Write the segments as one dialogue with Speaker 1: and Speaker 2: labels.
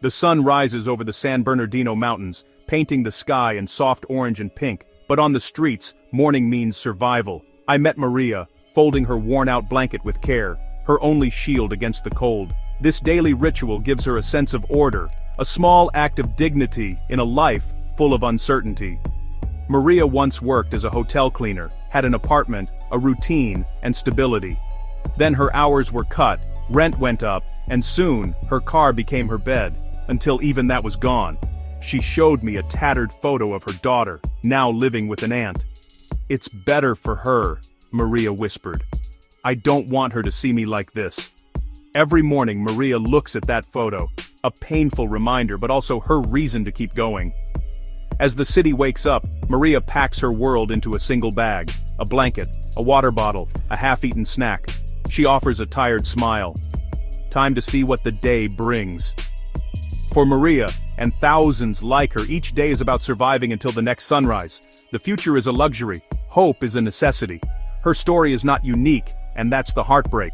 Speaker 1: The sun rises over the San Bernardino mountains, painting the sky in soft orange and pink, but on the streets, morning means survival. I met Maria, folding her worn-out blanket with care, her only shield against the cold. This daily ritual gives her a sense of order, a small act of dignity in a life full of uncertainty. Maria once worked as a hotel cleaner, had an apartment, a routine, and stability. Then her hours were cut, rent went up, and soon, her car became her bed, until even that was gone. She showed me a tattered photo of her daughter, now living with an aunt. "It's better for her," Maria whispered. "I don't want her to see me like this." Every morning Maria looks at that photo, a painful reminder but also her reason to keep going. As the city wakes up, Maria packs her world into a single bag, a blanket, a water bottle, a half-eaten snack. She offers a tired smile. Time to see what the day brings. For Maria, and thousands like her, each day is about surviving until the next sunrise. The future is a luxury, hope is a necessity. Her story is not unique, and that's the heartbreak.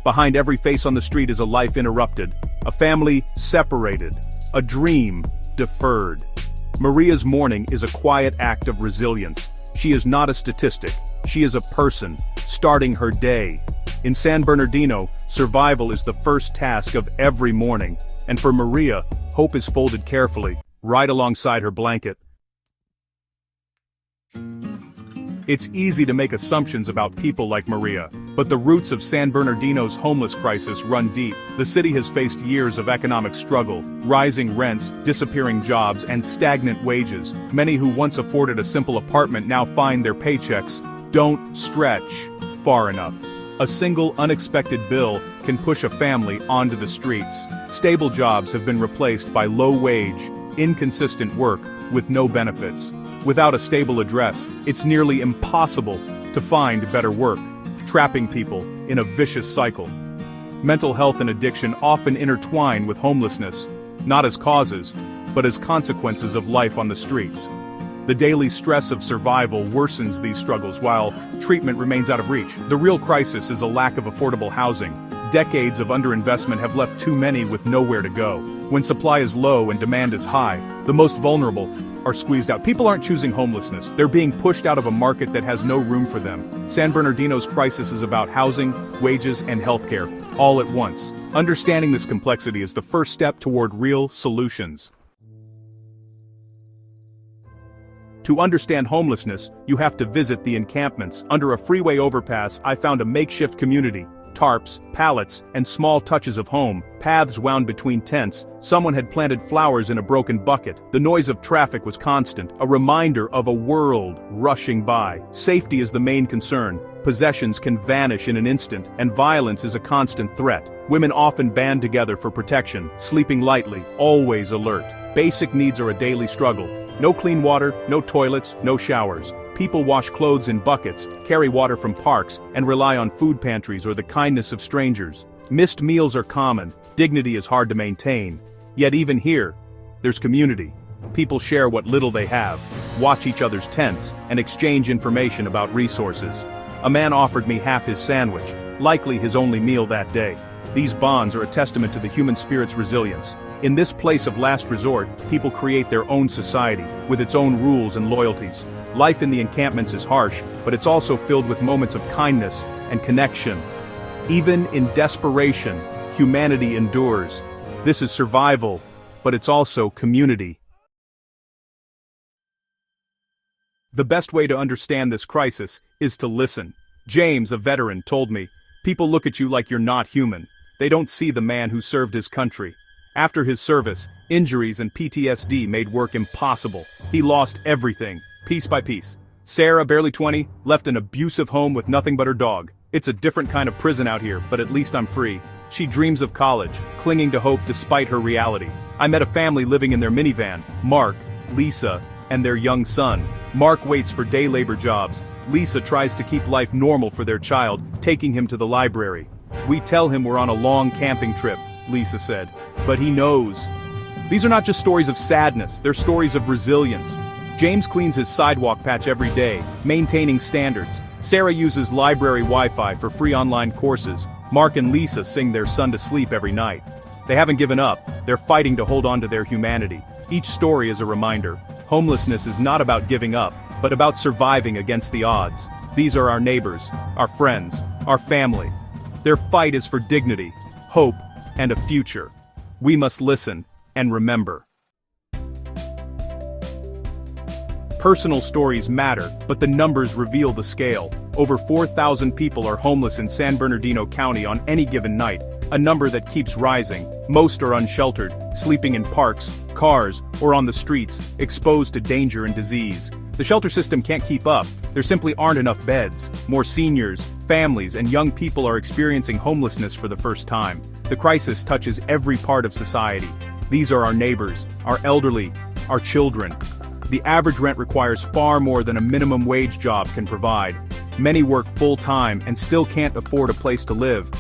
Speaker 1: Behind every face on the street is a life interrupted, a family separated, a dream deferred. Maria's morning is a quiet act of resilience. She is not a statistic, she is a person, starting her day. In San Bernardino, survival is the first task of every morning, and for Maria, hope is folded carefully, right alongside her blanket. It's easy to make assumptions about people like Maria, but the roots of San Bernardino's homeless crisis run deep. The city has faced years of economic struggle, rising rents, disappearing jobs, and stagnant wages. Many who once afforded a simple apartment now find their paychecks don't stretch far enough. A single unexpected bill can push a family onto the streets. Stable jobs have been replaced by low-wage, inconsistent work with no benefits. Without a stable address, it's nearly impossible to find better work, trapping people in a vicious cycle. Mental health and addiction often intertwine with homelessness, not as causes, but as consequences of life on the streets. The daily stress of survival worsens these struggles while treatment remains out of reach. The real crisis is a lack of affordable housing. Decades of underinvestment have left too many with nowhere to go. When supply is low and demand is high, the most vulnerable are squeezed out. People aren't choosing homelessness, they're being pushed out of a market that has no room for them. San Bernardino's crisis is about housing, wages, and healthcare, all at once. Understanding this complexity is the first step toward real solutions. To understand homelessness, you have to visit the encampments. Under a freeway overpass, I found a makeshift community. Tarps, pallets, and small touches of home, paths wound between tents. Someone had planted flowers in a broken bucket. The noise of traffic was constant, a reminder of a world rushing by. Safety is the main concern. Possessions can vanish in an instant, and violence is a constant threat. Women often band together for protection, sleeping lightly, always alert. Basic needs are a daily struggle. No clean water, no toilets, no showers. People wash clothes in buckets, carry water from parks, and rely on food pantries or the kindness of strangers. Missed meals are common, dignity is hard to maintain. Yet even here, there's community. People share what little they have, watch each other's tents, and exchange information about resources. A man offered me half his sandwich, likely his only meal that day. These bonds are a testament to the human spirit's resilience. In this place of last resort, people create their own society, with its own rules and loyalties. Life in the encampments is harsh, but it's also filled with moments of kindness and connection. Even in desperation, humanity endures. This is survival, but it's also community. The best way to understand this crisis is to listen. James, a veteran, told me, "People look at you like you're not human. They don't see the man who served his country." After his service, injuries and PTSD made work impossible. He lost everything, piece by piece. Sarah, barely 20, left an abusive home with nothing but her dog. "It's a different kind of prison out here, but at least I'm free." She dreams of college, clinging to hope despite her reality. I met a family living in their minivan, Mark, Lisa, and their young son. Mark waits for day labor jobs. Lisa tries to keep life normal for their child, taking him to the library. "We tell him we're on a long camping trip," Lisa said, "but he knows." These are not just stories of sadness, they're stories of resilience. James cleans his sidewalk patch every day, maintaining standards. Sarah uses library Wi-Fi for free online courses. Mark and Lisa sing their son to sleep every night. They haven't given up, they're fighting to hold on to their humanity. Each story is a reminder. Homelessness is not about giving up, but about surviving against the odds. These are our neighbors, our friends, our family. Their fight is for dignity, hope, and a future. We must listen and remember. Personal stories matter, but the numbers reveal the scale. Over 4,000 people are homeless in San Bernardino County on any given night, a number that keeps rising. Most are unsheltered, sleeping in parks, cars, or on the streets, exposed to danger and disease. The shelter system can't keep up. There simply aren't enough beds. More seniors, families, and young people are experiencing homelessness for the first time. The crisis touches every part of society. These are our neighbors, our elderly, our children. The average rent requires far more than a minimum wage job can provide. Many work full-time and still can't afford a place to live.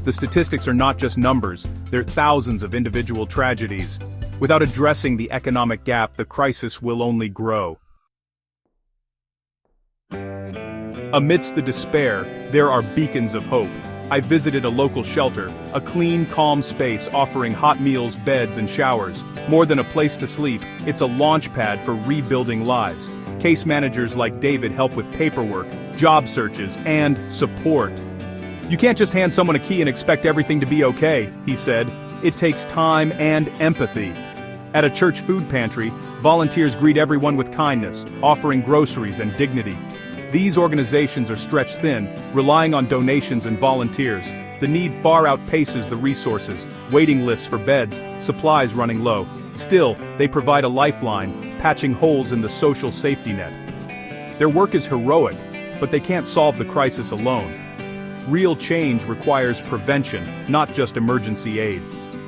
Speaker 1: The statistics are not just numbers, they're thousands of individual tragedies. Without addressing the economic gap, the crisis will only grow. Amidst the despair, there are beacons of hope. I visited a local shelter, a clean, calm space offering hot meals, beds, and showers. More than a place to sleep, it's a launch pad for rebuilding lives. Case managers like David help with paperwork, job searches, and support. You can't just hand someone a key and expect everything to be okay, he said. It takes time and empathy. At a church food pantry, volunteers greet everyone with kindness, offering groceries and dignity. These organizations are stretched thin, relying on donations and volunteers. The need far outpaces the resources, waiting lists for beds, supplies running low. Still, they provide a lifeline, patching holes in the social safety net. Their work is heroic, but they can't solve the crisis alone. Real change requires prevention, not just emergency aid.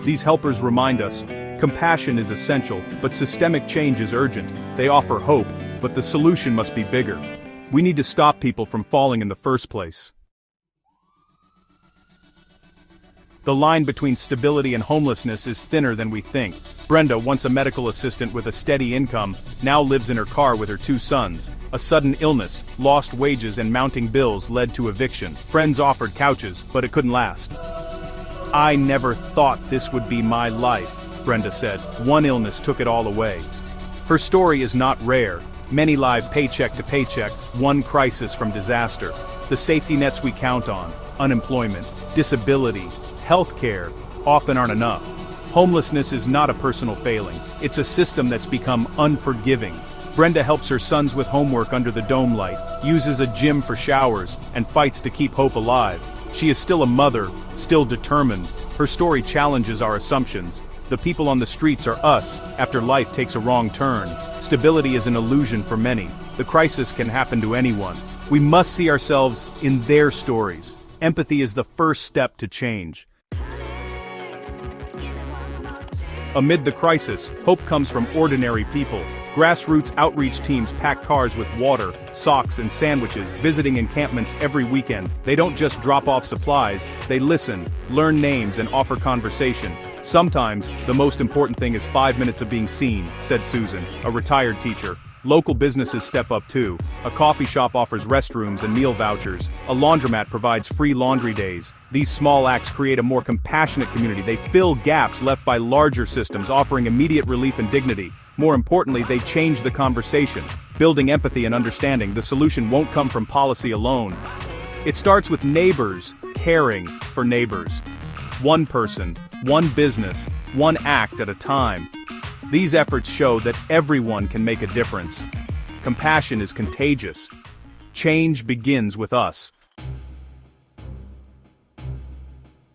Speaker 1: These helpers remind us, compassion is essential, but systemic change is urgent. They offer hope, but the solution must be bigger. We need to stop people from falling in the first place. The line between stability and homelessness is thinner than we think. Brenda, once a medical assistant with a steady income, now lives in her car with her 2 sons. A sudden illness, lost wages, and mounting bills led to eviction. Friends offered couches, but it couldn't last. "I never thought this would be my life," Brenda said. One illness took it all away. Her story is not rare. Many live paycheck to paycheck, one crisis from disaster. The safety nets we count on, unemployment, disability, healthcare, often aren't enough. Homelessness is not a personal failing, it's a system that's become unforgiving. Brenda helps her sons with homework under the dome light, uses a gym for showers, and fights to keep hope alive. She is still a mother, still determined. Her story challenges our assumptions. The people on the streets are us, after life takes a wrong turn. Stability is an illusion for many. The crisis can happen to anyone. We must see ourselves in their stories. Empathy is the first step to change. Amid the crisis, hope comes from ordinary people. Grassroots outreach teams pack cars with water, socks, and sandwiches, visiting encampments every weekend. They don't just drop off supplies, they listen, learn names, and offer conversation. Sometimes, the most important thing is 5 minutes of being seen, said Susan, a retired teacher. Local businesses step up too. A coffee shop offers restrooms and meal vouchers. A laundromat provides free laundry days. These small acts create a more compassionate community. They fill gaps left by larger systems, offering immediate relief and dignity. More importantly, they change the conversation. Building empathy and understanding, the solution won't come from policy alone. It starts with neighbors caring for neighbors. One person, one business, one act at a time. These efforts show that everyone can make a difference. Compassion is contagious. Change begins with us.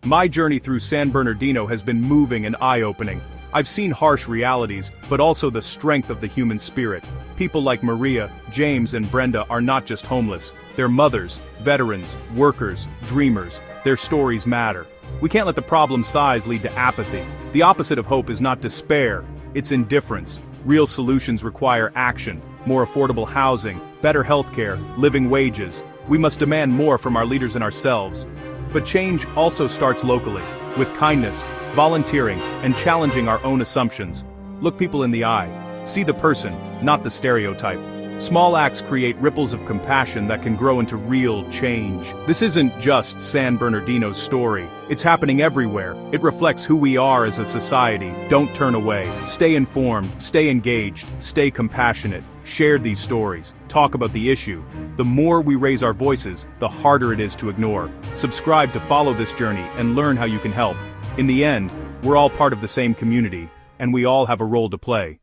Speaker 1: My journey through San Bernardino has been moving and eye-opening. I've seen harsh realities, but also the strength of the human spirit. People like Maria, James, and Brenda are not just homeless. They're mothers, veterans, workers, dreamers. Their stories matter. We can't let the problem size lead to apathy. The opposite of hope is not despair, it's indifference. Real solutions require action, more affordable housing, better healthcare, living wages. We must demand more from our leaders and ourselves. But change also starts locally, with kindness, volunteering, and challenging our own assumptions. Look people in the eye. See the person, not the stereotype. Small acts create ripples of compassion that can grow into real change. This isn't just San Bernardino's story. It's happening everywhere. It reflects who we are as a society. Don't turn away. Stay informed, stay engaged, stay compassionate. Share these stories. Talk about the issue. The more we raise our voices, the harder it is to ignore. Subscribe to follow this journey and learn how you can help. In the end, we're all part of the same community, and we all have a role to play.